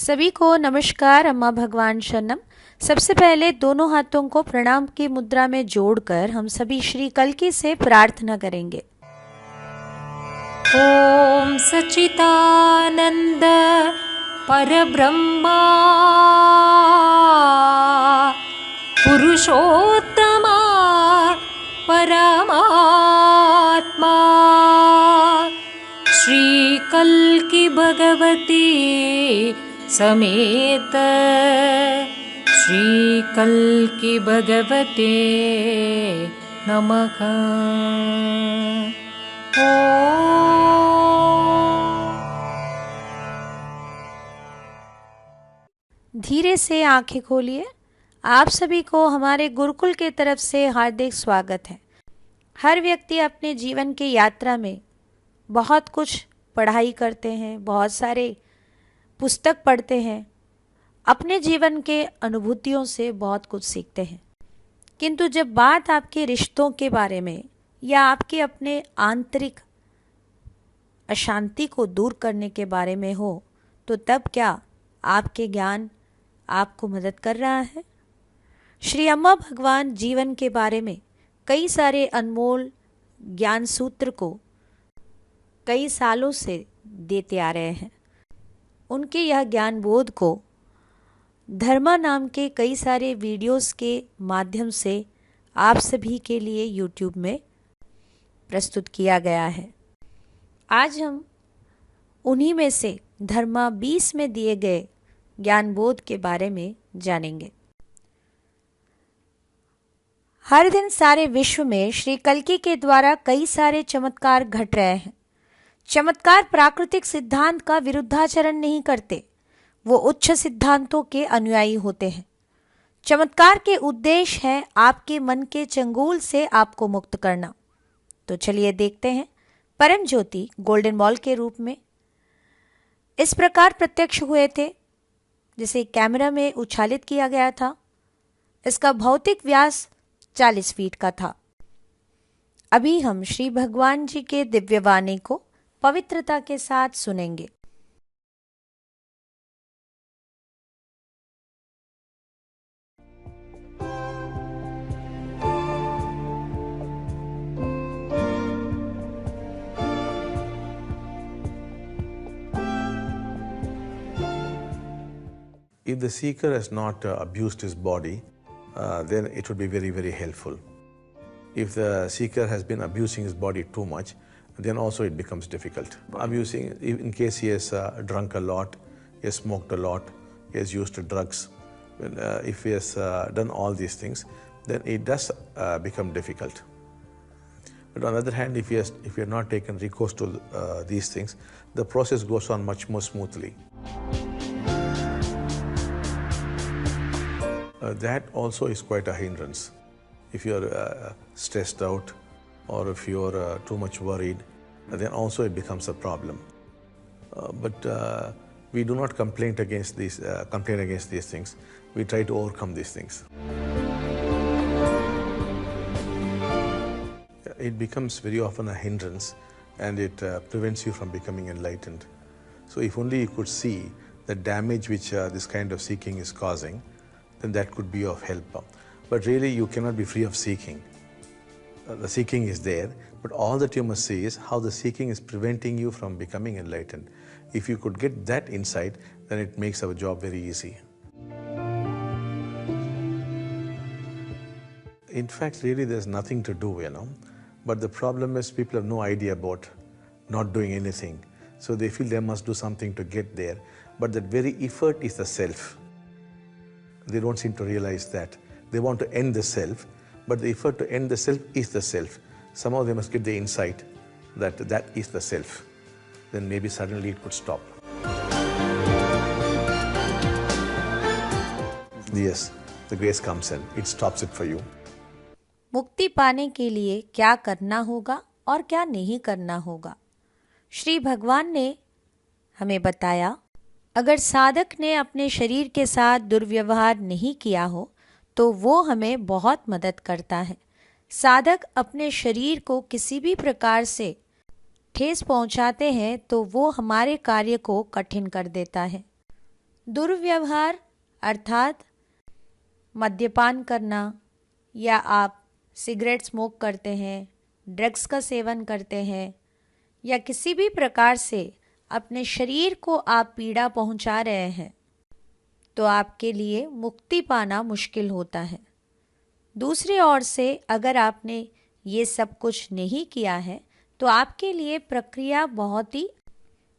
सभी को नमस्कार। अम्मा भगवान शरणम। सबसे पहले दोनों हाथों को प्रणाम की मुद्रा में जोड़कर हम सभी श्री कल्की से प्रार्थना करेंगे। ओम सच्चिदानंद परब्रह्मा पुरुषोत्तमा परमात्मा श्री कल्की भगवती समेत श्री कल्की भगवते नमः। धीरे से आंखें खोलिए। आप सभी को हमारे गुरुकुल के तरफ से हार्दिक स्वागत है। हर व्यक्ति अपने जीवन की यात्रा में बहुत कुछ पढ़ाई करते हैं, बहुत सारे पुस्तक पढ़ते हैं, अपने जीवन के अनुभूतियों से बहुत कुछ सीखते हैं, किंतु जब बात आपके रिश्तों के बारे में या आपके अपने आंतरिक अशांति को दूर करने के बारे में हो तो तब क्या आपके ज्ञान आपको मदद कर रहा है? श्री अम्मा भगवान जीवन के बारे में कई सारे अनमोल ज्ञान सूत्र को कई सालों से देते आ रहे हैं। उनके यह ज्ञान बोध को धर्मा नाम के कई सारे वीडियोस के माध्यम से आप सभी के लिए यूट्यूब में प्रस्तुत किया गया है। आज हम उन्हीं में से धर्मा 20 में दिए गए ज्ञान बोध के बारे में जानेंगे। हर दिन सारे विश्व में श्री कल्की के द्वारा कई सारे चमत्कार घट रहे हैं। चमत्कार प्राकृतिक सिद्धांत का विरुद्धाचरण नहीं करते, वो उच्च सिद्धांतों के अनुयायी होते हैं। चमत्कार के उद्देश्य है आपके मन के चंगुल से आपको मुक्त करना। तो चलिए देखते हैं। परम ज्योति गोल्डन बॉल के रूप में इस प्रकार प्रत्यक्ष हुए थे जिसे कैमरा में उछालित किया गया था। इसका भौतिक व्यास 40 फीट का था। अभी हम श्री भगवान जी के दिव्य वाणी को पवित्रता के साथ सुनेंगे। If the seeker has not abused his body, then it would be very, very helpful. If the seeker has been abusing his body too much, then also it becomes difficult. Abusing, in case he has drunk a lot, he has smoked a lot, he has used drugs, if he has done all these things, then it does become difficult. But on the other hand, if you have not taken recourse to these things, the process goes on much more smoothly. That also is quite a hindrance. If you are stressed out or if you are too much worried, then also it becomes a problem. But we do not complain against these things. We try to overcome these things. It becomes very often a hindrance and it prevents you from becoming enlightened. So if only you could see the damage which this kind of seeking is causing, then that could be of help. But really you cannot be free of seeking. The seeking is there, but all that you must see is how the seeking is preventing you from becoming enlightened. If you could get that insight, then it makes our job very easy. In fact, really there's nothing to do, But the problem is people have no idea about not doing anything. So they feel they must do something to get there. But that very effort is the self. They don't seem to realize that. They want to end the self, but the effort to end the self is the self. Somehow they must get the insight that that is the self. Then maybe suddenly it could stop. Yes, the grace comes in. It stops it for you. मुक्ति पाने के लिए क्या करना होगा और क्या नहीं करना होगा, श्री भगवान ने हमें बताया। अगर साधक ने अपने शरीर के साथ दुर्व्यवहार नहीं किया हो तो वो हमें बहुत मदद करता है। साधक अपने शरीर को किसी भी प्रकार से ठेस पहुंचाते हैं तो वो हमारे कार्य को कठिन कर देता है। दुर्व्यवहार अर्थात मद्यपान करना, या आप सिगरेट स्मोक करते हैं, ड्रग्स का सेवन करते हैं, या किसी भी प्रकार से अपने शरीर को आप पीड़ा पहुंचा रहे हैं, तो आपके लिए मुक्ति पाना मुश्किल होता है। दूसरी ओर से अगर आपने ये सब कुछ नहीं किया है तो आपके लिए प्रक्रिया बहुत ही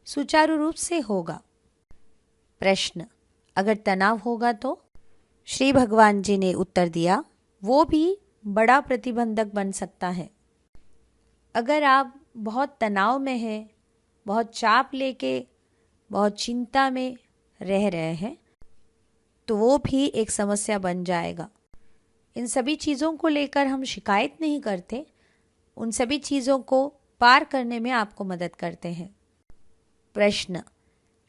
सुचारू रूप से होगा। प्रश्न, अगर तनाव होगा तो? श्री भगवान जी ने उत्तर दिया, वो भी बड़ा प्रतिबंधक बन सकता है। अगर आप बहुत तनाव में हैं, बहुत चाप लेके, बहुत चिंता में रह रहे हैं, तो वो भी एक समस्या बन जाएगा। इन सभी चीज़ों को लेकर हम शिकायत नहीं करते, उन सभी चीज़ों को पार करने में आपको मदद करते हैं। प्रश्न,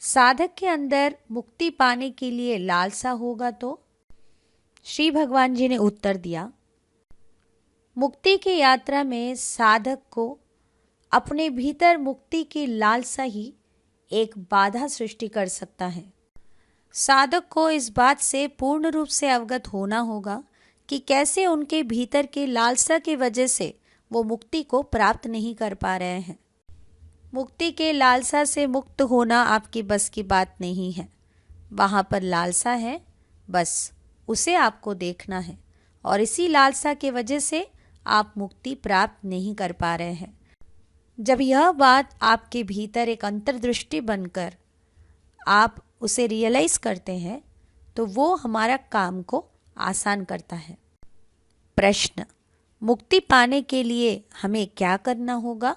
साधक के अंदर मुक्ति पाने के लिए लालसा होगा तो? श्री भगवान जी ने उत्तर दिया, मुक्ति की यात्रा में साधक को अपने भीतर मुक्ति की लालसा ही एक बाधा सृष्टि कर सकता है। साधक को इस बात से पूर्ण रूप से अवगत होना होगा कि कैसे उनके भीतर की लालसा की वजह से वो मुक्ति को प्राप्त नहीं कर पा रहे हैं। मुक्ति के लालसा से मुक्त होना आपकी बस की बात नहीं है। वहाँ पर लालसा है, बस उसे आपको देखना है, और इसी लालसा की वजह से आप मुक्ति प्राप्त नहीं कर पा रहे हैं। जब यह बात आपके भीतर एक अंतर्दृष्टि बनकर आप उसे रियलाइज करते हैं तो वो हमारा काम को आसान करता है। प्रश्न, मुक्ति पाने के लिए हमें क्या करना होगा?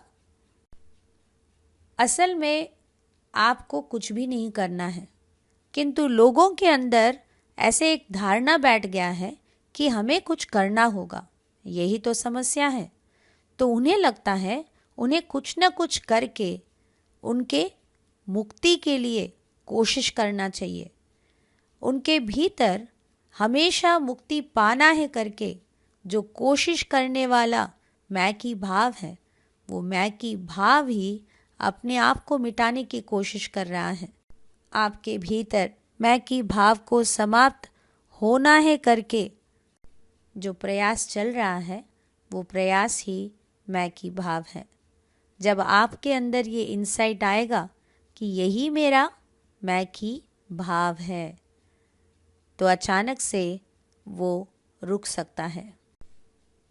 असल में आपको कुछ भी नहीं करना है, किंतु लोगों के अंदर ऐसे एक धारणा बैठ गया है कि हमें कुछ करना होगा। यही तो समस्या है। तो उन्हें लगता है उन्हें कुछ न कुछ करके उनके मुक्ति के लिए कोशिश करना चाहिए। उनके भीतर हमेशा मुक्ति पाना है करके जो कोशिश करने वाला मैं की भाव है, वो मैं की भाव ही अपने आप को मिटाने की कोशिश कर रहा है। आपके भीतर मैं की भाव को समाप्त होना है करके जो प्रयास चल रहा है, वो प्रयास ही मैं की भाव है। जब आपके अंदर ये इंसाइट आएगा कि यही मेरा मैं की भाव है, तो अचानक से वो रुक सकता है।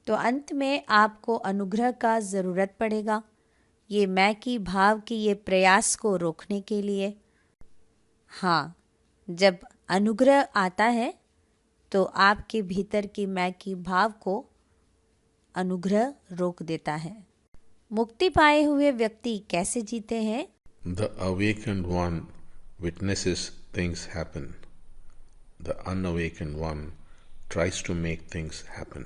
तो अंत में आपको अनुग्रह का ज़रूरत पड़ेगा ये मैं की भाव की ये प्रयास को रोकने के लिए। हाँ, जब अनुग्रह आता है तो आपके भीतर की मैं की भाव को अनुग्रह रोक देता है। मुक्ति पाए हुए व्यक्ति कैसे जीते हैं? The awakened one witnesses things happen. The unawakened one tries to make things happen.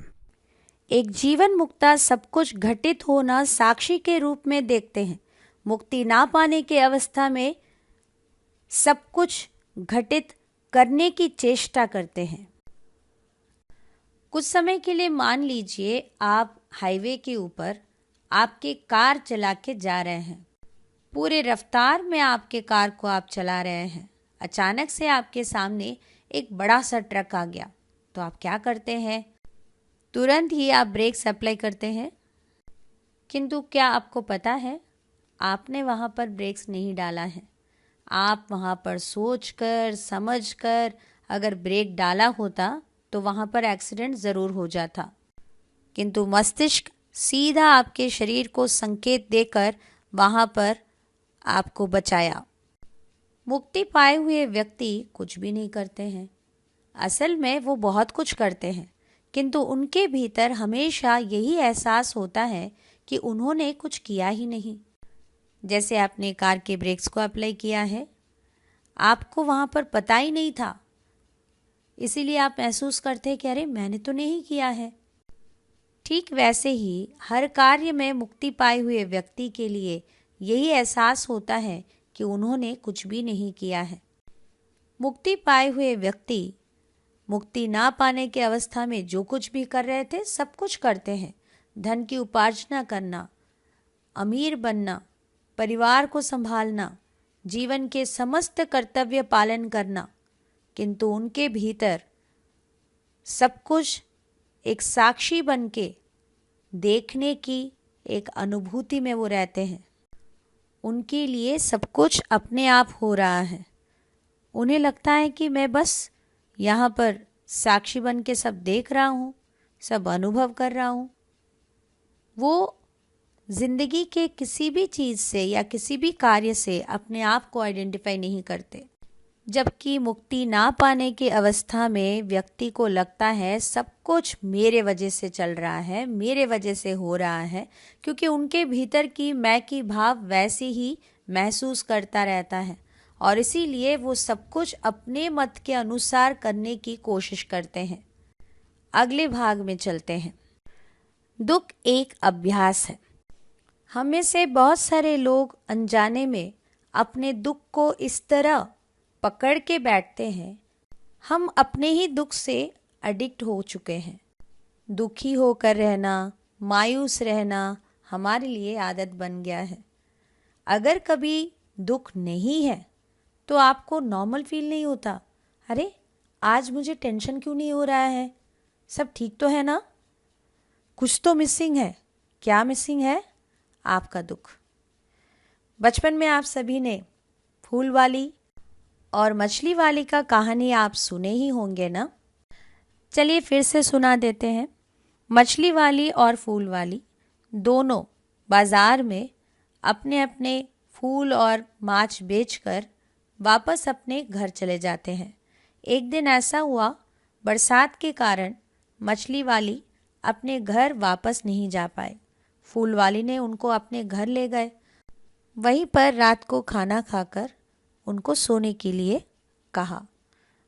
एक जीवन मुक्ता सब कुछ घटित होना साक्षी के रूप में देखते हैं। मुक्ति ना पाने की अवस्था में सब कुछ घटित करने की चेष्टा करते हैं। कुछ समय के लिए मान लीजिए आप हाईवे के ऊपर आपके कार चला के जा रहे हैं। पूरे रफ्तार में आपके कार को आप चला रहे हैं। अचानक से आपके सामने एक बड़ा सा ट्रक आ गया, तो आप क्या करते हैं? तुरंत ही आप ब्रेक्स अप्लाई करते हैं। किंतु क्या आपको पता है आपने वहाँ पर ब्रेक्स नहीं डाला है। आप वहाँ पर सोचकर समझकर अगर ब्रेक डाला होता तो वहाँ पर एक्सीडेंट ज़रूर हो जाता। किंतु मस्तिष्क सीधा आपके शरीर को संकेत देकर वहाँ पर आपको बचाया। मुक्ति पाए हुए व्यक्ति कुछ भी नहीं करते हैं। असल में वो बहुत कुछ करते हैं, किंतु उनके भीतर हमेशा यही एहसास होता है कि उन्होंने कुछ किया ही नहीं। जैसे आपने कार के ब्रेक्स को अप्लाई किया है, आपको वहाँ पर पता ही नहीं था, इसीलिए आप महसूस करते हैं कि अरे मैंने तो नहीं किया है। ठीक वैसे ही हर कार्य में मुक्ति पाए हुए व्यक्ति के लिए यही एहसास होता है कि उन्होंने कुछ भी नहीं किया है। मुक्ति पाए हुए व्यक्ति मुक्ति ना पाने की अवस्था में जो कुछ भी कर रहे थे सब कुछ करते हैं। धन की उपार्जना करना, अमीर बनना, परिवार को संभालना, जीवन के समस्त कर्तव्य पालन करना, किंतु उनके भीतर सब कुछ एक साक्षी बन के देखने की एक अनुभूति में वो रहते हैं। उनके लिए सब कुछ अपने आप हो रहा है। उन्हें लगता है कि मैं बस यहाँ पर साक्षी बन के सब देख रहा हूँ, सब अनुभव कर रहा हूँ। वो जिंदगी के किसी भी चीज़ से या किसी भी कार्य से अपने आप को आइडेंटिफाई नहीं करते, जबकि मुक्ति ना पाने की अवस्था में व्यक्ति को लगता है सब कुछ मेरे वजह से चल रहा है, मेरे वजह से हो रहा है, क्योंकि उनके भीतर की मैं की भाव वैसे ही महसूस करता रहता है और इसीलिए वो सब कुछ अपने मत के अनुसार करने की कोशिश करते हैं। अगले भाग में चलते हैं। दुख एक अभ्यास है। हम में से बहुत सारे लोग अनजाने में अपने दुख को इस तरह पकड़ के बैठते हैं, हम अपने ही दुख से एडिक्ट हो चुके हैं। दुखी होकर रहना, मायूस रहना हमारे लिए आदत बन गया है। अगर कभी दुख नहीं है तो आपको नॉर्मल फील नहीं होता, अरे आज मुझे टेंशन क्यों नहीं हो रहा है, सब ठीक तो है ना, कुछ तो मिसिंग है। क्या मिसिंग है? आपका दुख। बचपन में आप सभी ने फूल वाली और मछली वाली का कहानी आप सुने ही होंगे ना। चलिए फिर से सुना देते हैं। मछली वाली और फूल वाली दोनों बाजार में अपने अपने फूल और माछ बेचकर वापस अपने घर चले जाते हैं। एक दिन ऐसा हुआ, बरसात के कारण मछली वाली अपने घर वापस नहीं जा पाए। फूल वाली ने उनको अपने घर ले गए। वहीं पर रात को खाना खाकर उनको सोने के लिए कहा,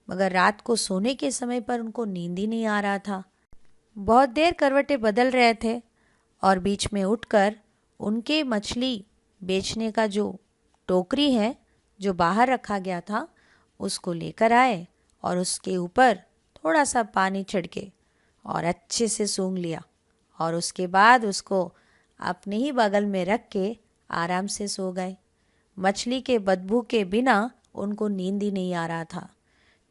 मगर रात को सोने के समय पर उनको नींद ही नहीं आ रहा था। बहुत देर करवटें बदल रहे थे और बीच में उठकर उनके मछली बेचने का जो टोकरी है जो बाहर रखा गया था उसको लेकर आए और उसके ऊपर थोड़ा सा पानी छिड़के और अच्छे से सूंघ लिया और उसके बाद उसको अपने ही बगल में रख के आराम से सो गए। मछली के बदबू के बिना उनको नींद ही नहीं आ रहा था।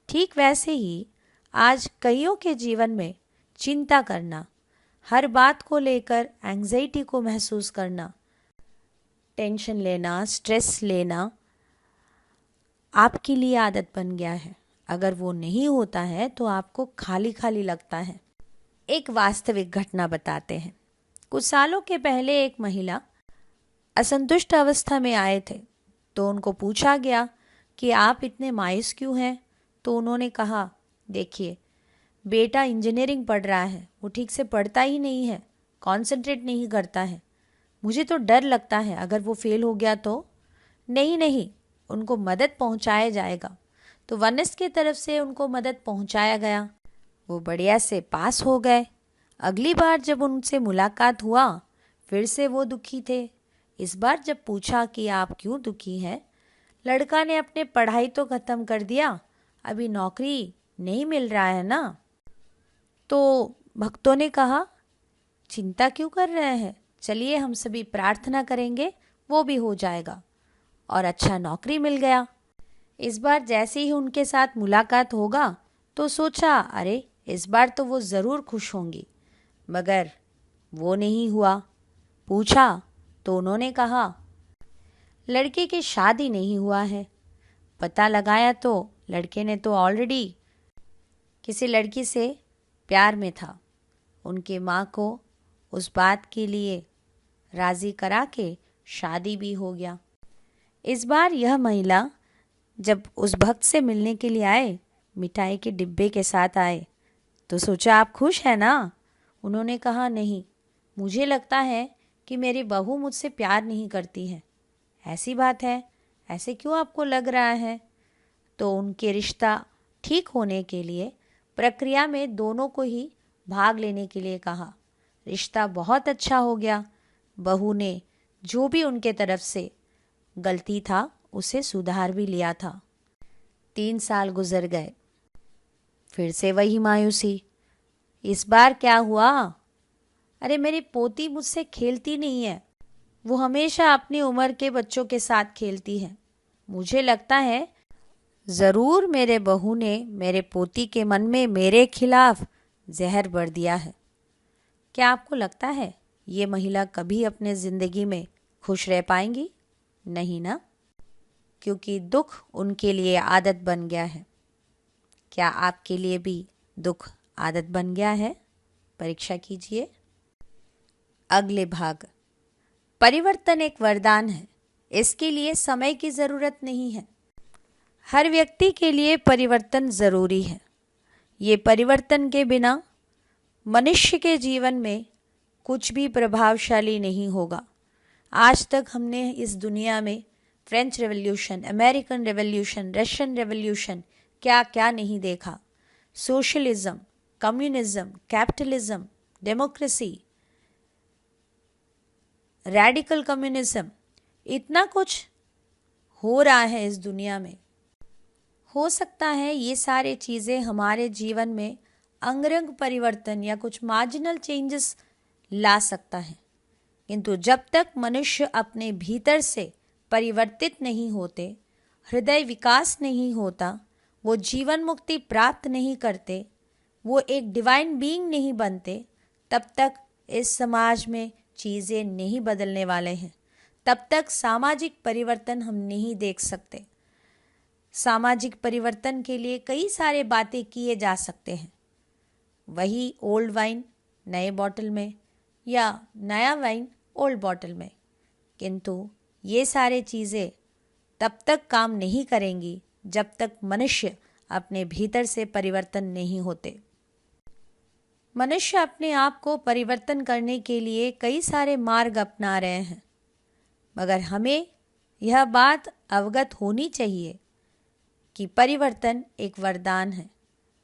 ठीक वैसे ही आज कईयों के जीवन में चिंता करना, हर बात को लेकर एंग्जाइटी को महसूस करना, टेंशन लेना, स्ट्रेस लेना आपके लिए आदत बन गया है। अगर वो नहीं होता है तो आपको खाली खाली लगता है। एक वास्तविक घटना बताते हैं। कुछ सालों के पहले एक महिला असंतुष्ट अवस्था में आए थे, तो उनको पूछा गया कि आप इतने मायूस क्यों हैं। तो उन्होंने कहा, देखिए बेटा इंजीनियरिंग पढ़ रहा है, वो ठीक से पढ़ता ही नहीं है, कंसंट्रेट नहीं करता है, मुझे तो डर लगता है अगर वो फेल हो गया तो। नहीं, उनको मदद पहुंचाया जाएगा। तो वनस की तरफ से उनको मदद पहुंचाया गया, वो बढ़िया से पास हो गए। अगली बार जब उनसे मुलाकात हुआ फिर से वो दुखी थे। इस बार जब पूछा कि आप क्यों दुखी हैं, लड़का ने अपने पढ़ाई तो ख़त्म कर दिया, अभी नौकरी नहीं मिल रहा है ना। तो भक्तों ने कहा, चिंता क्यों कर रहे हैं, चलिए हम सभी प्रार्थना करेंगे, वो भी हो जाएगा। और अच्छा नौकरी मिल गया। इस बार जैसे ही उनके साथ मुलाकात होगा तो सोचा, अरे इस बार तो वो ज़रूर खुश होंगी, मगर वो नहीं हुआ। पूछा तो उन्होंने कहा, लड़के की शादी नहीं हुआ है। पता लगाया तो लड़के ने तो ऑलरेडी किसी लड़की से प्यार में था। उनके माँ को उस बात के लिए राज़ी करा के शादी भी हो गया। इस बार यह महिला जब उस भक्त से मिलने के लिए आए, मिठाई के डिब्बे के साथ आए, तो सोचा आप खुश हैं ना। उन्होंने कहा, नहीं, मुझे लगता है कि मेरी बहू मुझसे प्यार नहीं करती है। ऐसी बात है? ऐसे क्यों आपको लग रहा है? तो उनके रिश्ता ठीक होने के लिए प्रक्रिया में दोनों को ही भाग लेने के लिए कहा। रिश्ता बहुत अच्छा हो गया। बहू ने जो भी उनके तरफ से गलती था उसे सुधार भी लिया था। 3 साल गुजर गए, फिर से वही मायूसी। इस बार क्या हुआ? अरे मेरी पोती मुझसे खेलती नहीं है, वो हमेशा अपनी उम्र के बच्चों के साथ खेलती है, मुझे लगता है ज़रूर मेरे बहू ने मेरे पोती के मन में मेरे खिलाफ जहर भर दिया है। क्या आपको लगता है ये महिला कभी अपने ज़िंदगी में खुश रह पाएंगी? नहीं ना, क्योंकि दुख उनके लिए आदत बन गया है। क्या आपके लिए भी दुख आदत बन गया है? परीक्षा कीजिए। अगले भाग, परिवर्तन एक वरदान है, इसके लिए समय की ज़रूरत नहीं है। हर व्यक्ति के लिए परिवर्तन ज़रूरी है। ये परिवर्तन के बिना मनुष्य के जीवन में कुछ भी प्रभावशाली नहीं होगा। आज तक हमने इस दुनिया में French revolution, American revolution, Russian revolution क्या क्या नहीं देखा। Socialism, communism, capitalism, democracy, radical communism, इतना कुछ हो रहा है इस दुनिया में। हो सकता है ये सारे चीज़ें हमारे जीवन में अंगरंग परिवर्तन या कुछ मार्जिनल चेंजेस ला सकता है, किंतु जब तक मनुष्य अपने भीतर से परिवर्तित नहीं होते, हृदय विकास नहीं होता, वो जीवन मुक्ति प्राप्त नहीं करते, वो एक डिवाइन बीइंग नहीं बनते, तब तक इस समाज में चीज़ें नहीं बदलने वाले हैं। तब तक सामाजिक परिवर्तन हम नहीं देख सकते। सामाजिक परिवर्तन के लिए कई सारे बातें किए जा सकते हैं। वही ओल्ड वाइन नए बॉटल में या नया वाइन ओल्ड बॉटल में, किंतु ये सारे चीज़ें तब तक काम नहीं करेंगी जब तक मनुष्य अपने भीतर से परिवर्तन नहीं होते। मनुष्य अपने आप को परिवर्तन करने के लिए कई सारे मार्ग अपना रहे हैं, मगर हमें यह बात अवगत होनी चाहिए कि परिवर्तन एक वरदान है।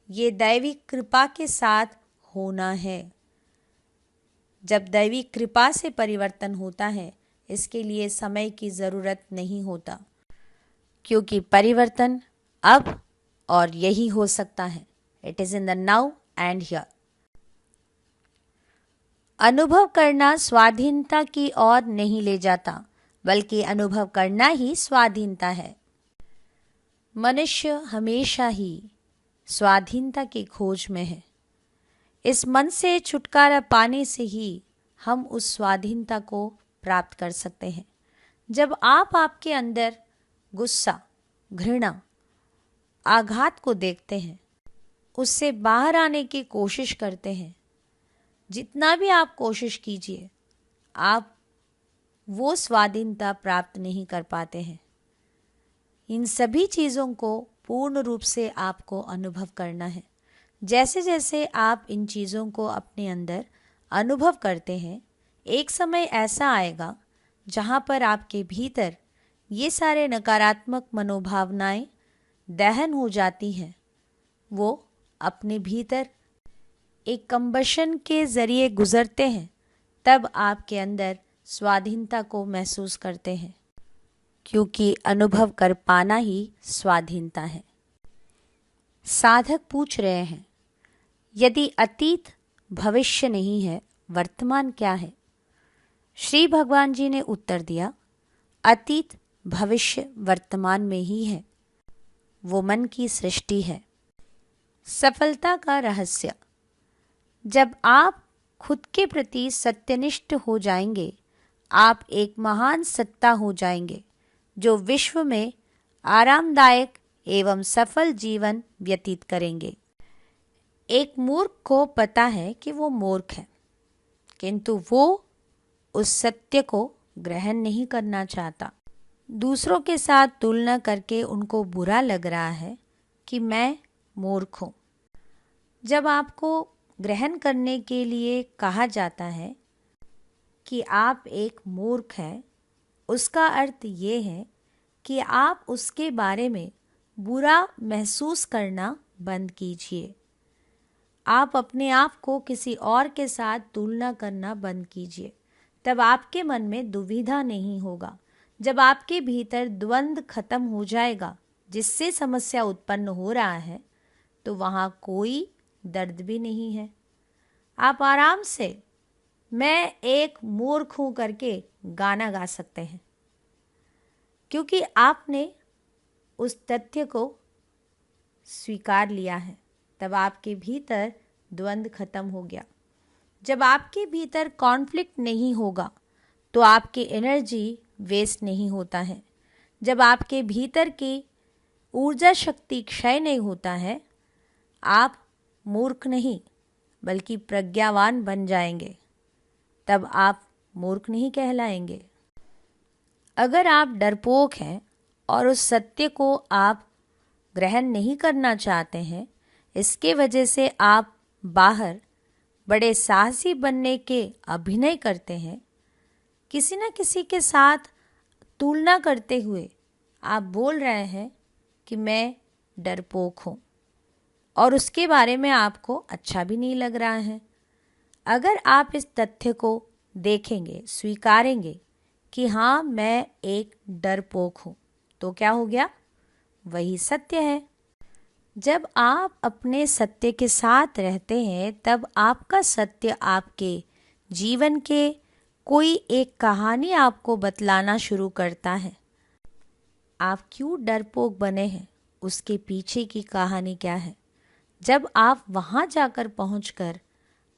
ये दैवी कृपा के साथ होना है। जब दैवी कृपा से परिवर्तन होता है, इसके लिए समय की ज़रूरत नहीं होता, क्योंकि परिवर्तन अब और यही हो सकता है। It is in the now and here. अनुभव करना स्वाधीनता की ओर नहीं ले जाता, बल्कि अनुभव करना ही स्वाधीनता है। मनुष्य हमेशा ही स्वाधीनता की खोज में है। इस मन से छुटकारा पाने से ही हम उस स्वाधीनता को प्राप्त कर सकते हैं। जब आप आपके अंदर गुस्सा, घृणा, आघात को देखते हैं, उससे बाहर आने की कोशिश करते हैं, जितना भी आप कोशिश कीजिए, आप वो स्वाधीनता प्राप्त नहीं कर पाते हैं। इन सभी चीज़ों को पूर्ण रूप से आपको अनुभव करना है। जैसे जैसे आप इन चीज़ों को अपने अंदर अनुभव करते हैं, एक समय ऐसा आएगा जहाँ पर आपके भीतर ये सारे नकारात्मक मनोभावनाएं दहन हो जाती हैं। वो अपने भीतर एक कंबशन के ज़रिए गुजरते हैं, तब आपके अंदर स्वाधीनता को महसूस करते हैं, क्योंकि अनुभव कर पाना ही स्वाधीनता है। साधक पूछ रहे हैं, यदि अतीत भविष्य नहीं है, वर्तमान क्या है? श्री भगवान जी ने उत्तर दिया, अतीत भविष्य वर्तमान में ही है। वो मन की सृष्टि है। सफलता का रहस्य, जब आप खुद के प्रति सत्यनिष्ठ हो जाएंगे, आप एक महान सत्ता हो जाएंगे जो विश्व में आरामदायक एवं सफल जीवन व्यतीत करेंगे। एक मूर्ख को पता है कि वो मूर्ख है, किंतु वो उस सत्य को ग्रहण नहीं करना चाहता। दूसरों के साथ तुलना करके उनको बुरा लग रहा है कि मैं मूर्ख हूँ। जब आपको ग्रहण करने के लिए कहा जाता है कि आप एक मूर्ख हैं, उसका अर्थ ये है कि आप उसके बारे में बुरा महसूस करना बंद कीजिए। आप अपने आप को किसी और के साथ तुलना करना बंद कीजिए। तब आपके मन में दुविधा नहीं होगा। जब आपके भीतर द्वंद्व खत्म हो जाएगा, जिससे समस्या उत्पन्न हो रहा है, तो वहाँ कोई दर्द भी नहीं है। आप आराम से मैं एक मूर्ख हूँ करके गाना गा सकते हैं, क्योंकि आपने उस तथ्य को स्वीकार लिया है, तब आपके भीतर द्वंद्व खत्म हो गया। जब आपके भीतर कॉन्फ्लिक्ट नहीं होगा तो आपकी एनर्जी वेस्ट नहीं होता है। जब आपके भीतर की ऊर्जा शक्ति क्षय नहीं होता है, आप मूर्ख नहीं बल्कि प्रज्ञावान बन जाएंगे। तब आप मूर्ख नहीं कहलाएंगे। अगर आप डरपोक हैं और उस सत्य को आप ग्रहण नहीं करना चाहते हैं, इसके वजह से आप बाहर बड़े साहसी बनने के अभिनय करते हैं, किसी न किसी के साथ तुलना करते हुए आप बोल रहे हैं कि मैं डरपोक हूँ, और उसके बारे में आपको अच्छा भी नहीं लग रहा है। अगर आप इस तथ्य को देखेंगे, स्वीकारेंगे कि हाँ मैं एक डरपोक हूँ, तो क्या हो गया? वही सत्य है। जब आप अपने सत्य के साथ रहते हैं, तब आपका सत्य आपके जीवन के कोई एक कहानी आपको बतलाना शुरू करता है। आप क्यों डरपोक बने हैं, उसके पीछे की कहानी क्या है। जब आप वहाँ जाकर पहुँचकर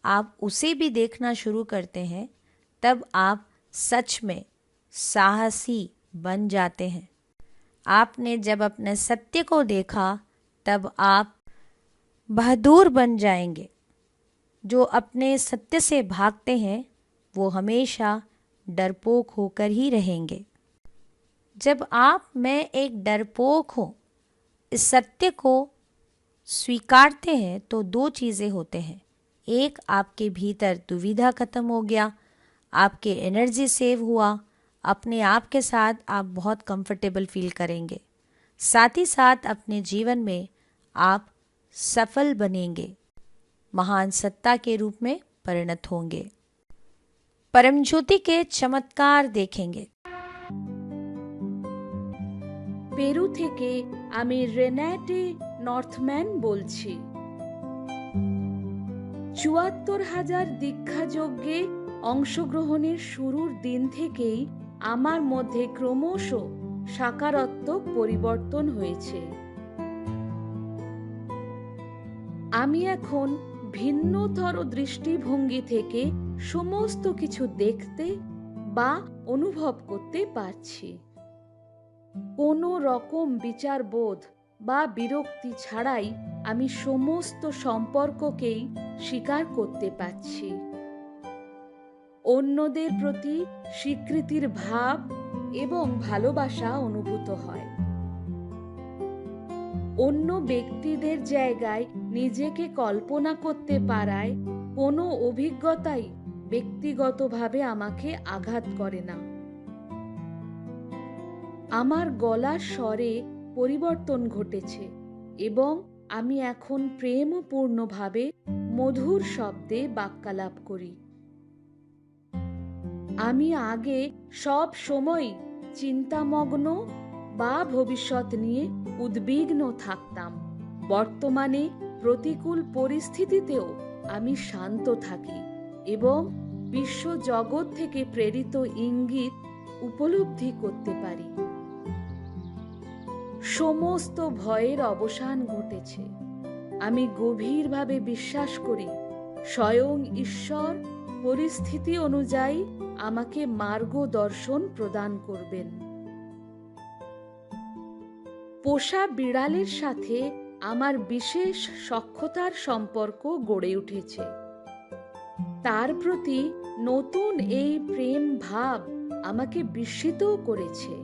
आप उसे भी देखना शुरू करते हैं, तब आप सच में साहसी बन जाते हैं। आपने जब अपने सत्य को देखा, तब आप बहादुर बन जाएंगे। जो अपने सत्य से भागते हैं वो हमेशा डरपोक होकर ही रहेंगे। जब आप मैं एक डरपोक हूँ इस सत्य को स्वीकारते हैं, तो दो चीज़ें होते हैं। एक, आपके भीतर दुविधा खत्म हो गया, आपके एनर्जी सेव हुआ, अपने आप के साथ आप बहुत कंफर्टेबल फील करेंगे। साथ ही साथ अपने जीवन में आप सफल बनेंगे, महान सत्ता के रूप में परिणत होंगे, परम ज्योति के चमत्कार देखेंगे। পেরু থেকে আমি রেনাটে নর্থম্যান বলছি। ৭৪,০০০ দীক্ষাযজ্ঞে অংশগ্রহণের শুরুর দিন থেকেই আমার মধ্যে ক্রমশ সাকারাত্মক পরিবর্তন হয়েছে। আমি এখন ভিন্নতর দৃষ্টিভঙ্গি থেকে সমস্ত কিছু দেখতে বা অনুভব করতে পারছি। কোনো রকম বিচারবোধ বা বিরক্তি ছাড়াই আমি সমস্ত সম্পর্ককেই স্বীকার করতে পারছি। অন্যদের প্রতি স্বীকৃতির ভাব এবং ভালোবাসা অনুভূত হয়। অন্য ব্যক্তিদের জায়গায় নিজেকে কল্পনা করতে পারায় কোনো অভিজ্ঞতাই ব্যক্তিগতভাবে আমাকে আঘাত করে না। আমার গলার স্বরে পরিবর্তন ঘটেছে এবং আমি এখন প্রেমপূর্ণভাবে মধুর শব্দে বাক্যালাপ করি। আমি আগে সব সময় চিন্তামগ্ন বা ভবিষ্যৎ নিয়ে উদ্বিগ্ন থাকতাম। বর্তমানে প্রতিকূল পরিস্থিতিতেও আমি শান্ত থাকি এবং বিশ্ব জগৎ থেকে প্রেরিত ইঙ্গিত উপলব্ধি করতে পারি। সমস্ত ভয়ের অবসান ঘটেছে। আমি গভীরভাবে বিশ্বাস করি স্বয়ং ঈশ্বর পরিস্থিতি অনুযায়ী আমাকে মার্গদর্শন প্রদান করবেন। পোষা বিড়ালের সাথে আমার বিশেষ সখ্যতার সম্পর্ক গড়ে উঠেছে। তার প্রতি নতুন এই প্রেম ভাব আমাকে বিস্মিতও করেছে।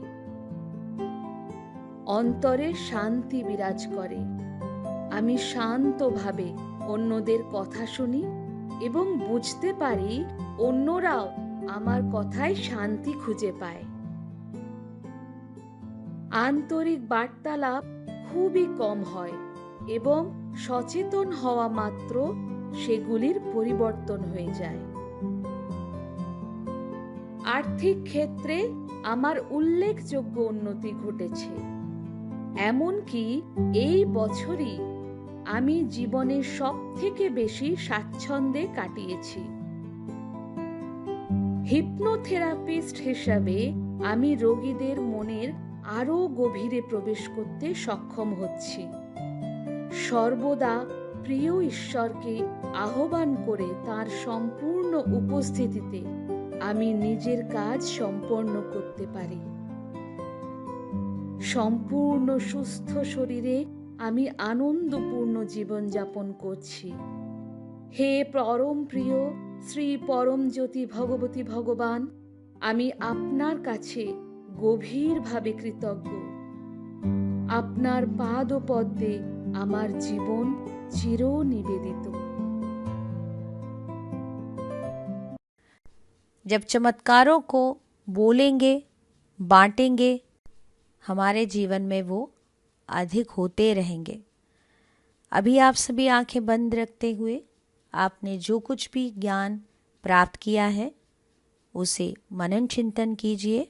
অন্তরে শান্তি বিরাজ করে। আমি শান্তভাবে অন্যদের কথা শুনি এবং বুঝতে পারি অন্যরাও আমার কথায় শান্তি খুঁজে পায়। আন্তরিক বার্তালাপ খুবই কম হয় এবং সচেতন হওয়া মাত্র সেগুলির পরিবর্তন হয়ে যায়। আর্থিক ক্ষেত্রে আমার উল্লেখযোগ্য উন্নতি ঘটেছে। এমনকি এই বছরই আমি জীবনের সবথেকে বেশি স্বাচ্ছন্দ্যে কাটিয়েছি। হিপনোথেরাপিস্ট হিসাবে আমি রোগীদের মনের আরও গভীরে প্রবেশ করতে সক্ষম হচ্ছি। সর্বদা প্রিয় ঈশ্বরকে আহ্বান করে তার সম্পূর্ণ উপস্থিতিতে আমি নিজের কাজ সম্পন্ন করতে পারি। সম্পূর্ণ সুস্থ শরীরে আমি আনন্দপূর্ণ জীবনযাপন করছি। হে পরম প্রিয় শ্রী পরম জ্যোতি ভগবতী ভগবান, আমি আপনার কাছে গভীরভাবে কৃতজ্ঞ। আপনার পাদপদ্মে আমার জীবন চিরনিবেদিত। जब चमत्कारों को बोलेंगे, बांटेंगे, हमारे जीवन में वो अधिक होते रहेंगे। अभी आप सभी आंखें बंद रखते हुए आपने जो कुछ भी ज्ञान प्राप्त किया है उसे मनन चिंतन कीजिए।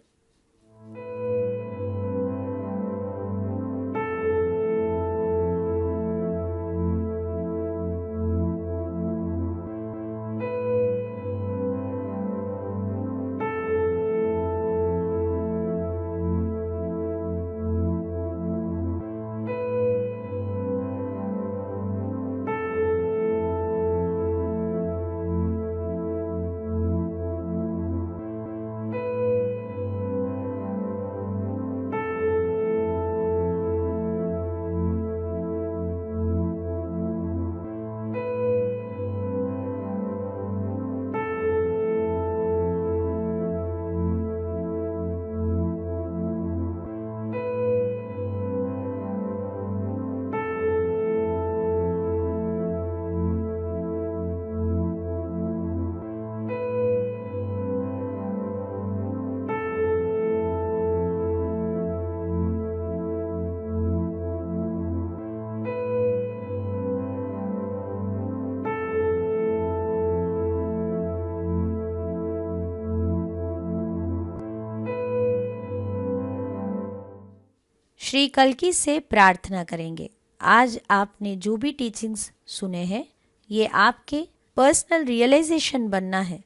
श्री कल्की से प्रार्थना करेंगे। आज आपने जो भी टीचिंग्स सुने हैं ये आपके पर्सनल रियलाइजेशन बनना है।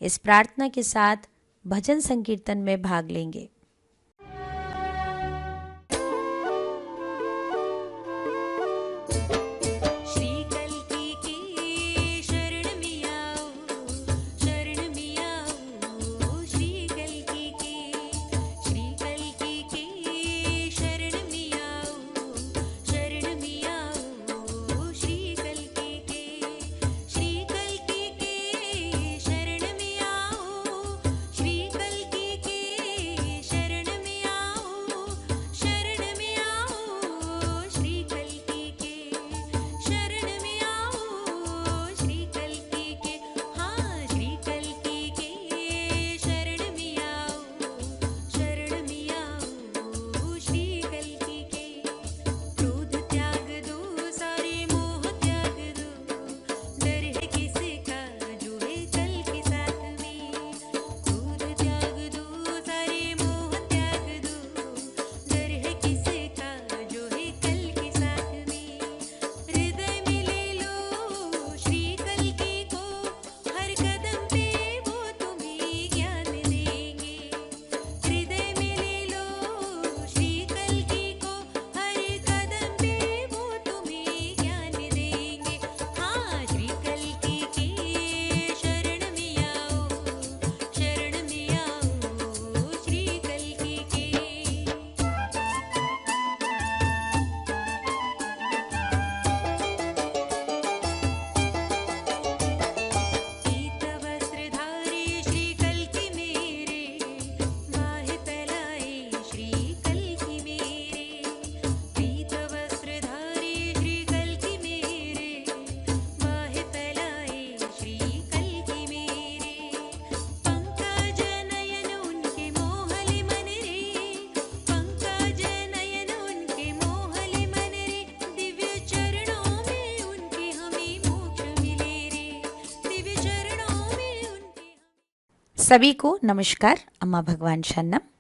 इस प्रार्थना के साथ भजन संकीर्तन में भाग लेंगे। सभी को नमस्कार। अम्मा भगवान शरणम।